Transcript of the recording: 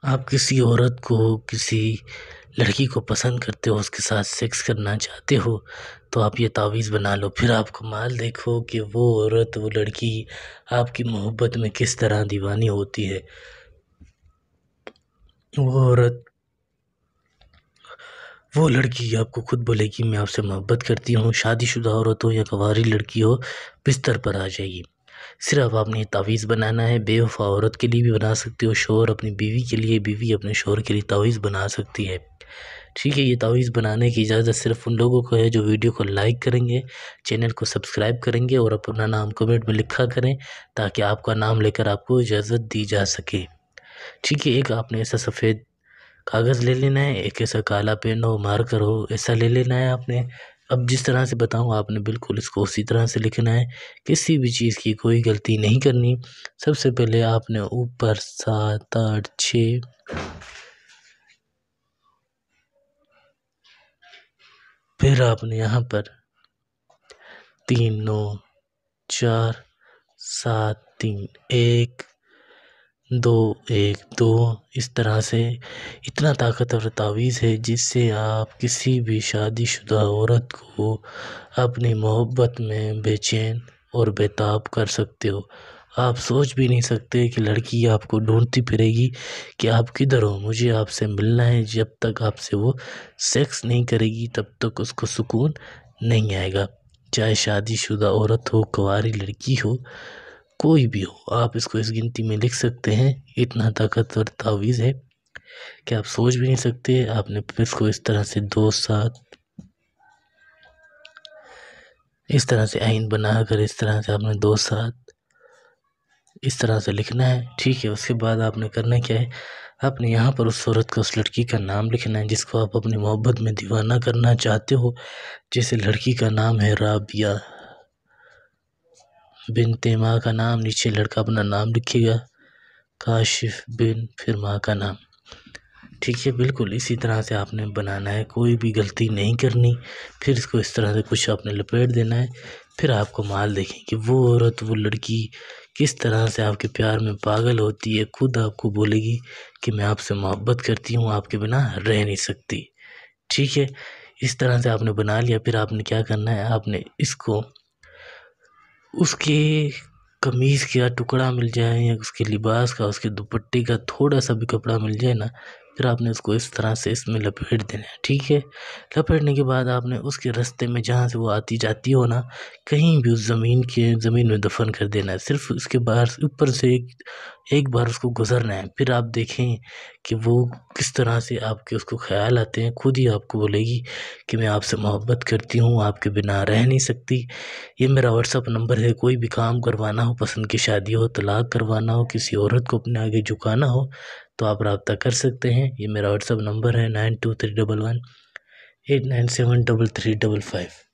आप किसी औरत को, किसी लड़की को पसंद करते हो, उसके साथ सेक्स करना चाहते हो, तो आप ये तावीज़ बना लो। फिर आप कमाल देखो कि वो औरत, वो लड़की आपकी मोहब्बत में किस तरह दीवानी होती है। वो औरत, वो लड़की आपको खुद बोलेगी मैं आपसे मोहब्बत करती हूँ। शादीशुदा औरत हो या कुंवारी लड़की हो, बिस्तर पर आ जाएगी। सिर्फ आपने ये तावीज़ बनाना है। बेवफा औरत के लिए भी बना सकते हो, शौहर अपनी बीवी के लिए, बीवी अपने शौहर के लिए तावीज़ बना सकती है। ठीक है, ये तावीज़ बनाने की इजाज़त सिर्फ उन लोगों को है जो वीडियो को लाइक करेंगे, चैनल को सब्सक्राइब करेंगे और अपना नाम कमेंट में लिखा करें, ताकि आपका नाम लेकर आपको इजाज़त दी जा सके। ठीक है, एक आपने ऐसा सफ़ेद कागज़ ले लेना है, एक ऐसा काला पेन हो, मार्कर हो, ऐसा ले लेना है आपने। अब जिस तरह से बताऊँ आपने बिल्कुल इसको उसी तरह से लिखना है, किसी भी चीज़ की कोई गलती नहीं करनी। सबसे पहले आपने ऊपर 7, 8, 6, फिर आपने यहाँ पर 3, 9, 4, 7, 3, 1, 2, 1, 2 इस तरह से। इतना ताकतवर तावीज़ है जिससे आप किसी भी शादीशुदा औरत को अपनी मोहब्बत में बेचैन और बेताब कर सकते हो। आप सोच भी नहीं सकते कि लड़की आपको ढूंढती फिरेगी कि आप किधर हो, मुझे आपसे मिलना है। जब तक आपसे वो सेक्स नहीं करेगी तब तक उसको सुकून नहीं आएगा। चाहे शादीशुदा औरत हो, कुंवारी लड़की हो, कोई भी हो, आप इसको इस गिनती में लिख सकते हैं। इतना ताकतवर तावीज़ है कि आप सोच भी नहीं सकते। आपने फिर इसको इस तरह से 2 7 इस तरह से आइन बनाकर इस तरह से आपने 2 7 इस तरह से लिखना है। ठीक है, उसके बाद आपने करना क्या है, आपने यहाँ पर उस औरत का, उस लड़की का नाम लिखना है जिसको आप अपनी मोहब्बत में दीवाना करना चाहते हो। जैसे लड़की का नाम है राबिया बिनते माँ का नाम, नीचे लड़का अपना नाम लिखेगा काशिफ बिन, फिर माँ का नाम। ठीक है, बिल्कुल इसी तरह से आपने बनाना है, कोई भी गलती नहीं करनी। फिर इसको इस तरह से कुछ आपने लपेट देना है। फिर आप कमाल देखें कि वो औरत, वो लड़की किस तरह से आपके प्यार में पागल होती है। खुद आपको बोलेगी कि मैं आपसे मोहब्बत करती हूँ, आपके बिना रह नहीं सकती। ठीक है, इस तरह से आपने बना लिया। फिर आपने क्या करना है, आपने इसको उसके कमीज़ का टुकड़ा मिल जाए या उसके लिबास का, उसके दुपट्टे का थोड़ा सा भी कपड़ा मिल जाए ना, फिर आपने उसको इस तरह से इसमें लपेट देना है। ठीक है, लपेटने के बाद आपने उसके रास्ते में जहाँ से वो आती जाती हो ना, कहीं भी उस ज़मीन में दफन कर देना है। सिर्फ उसके बाहर ऊपर से एक बार उसको गुजरना है। फिर आप देखें कि वो किस तरह से आपके उसको ख्याल आते हैं। खुद ही आपको बोलेगी कि मैं आपसे मोहब्बत करती हूँ, आपके बिना रह नहीं सकती। ये मेरा व्हाट्सअप नंबर है। कोई भी काम करवाना हो, पसंद की शादी हो, तलाक करवाना हो, किसी औरत को अपने आगे झुकाना हो, तो आप रब्ता कर सकते हैं। ये मेरा व्हाट्सअप नंबर है 923118973355।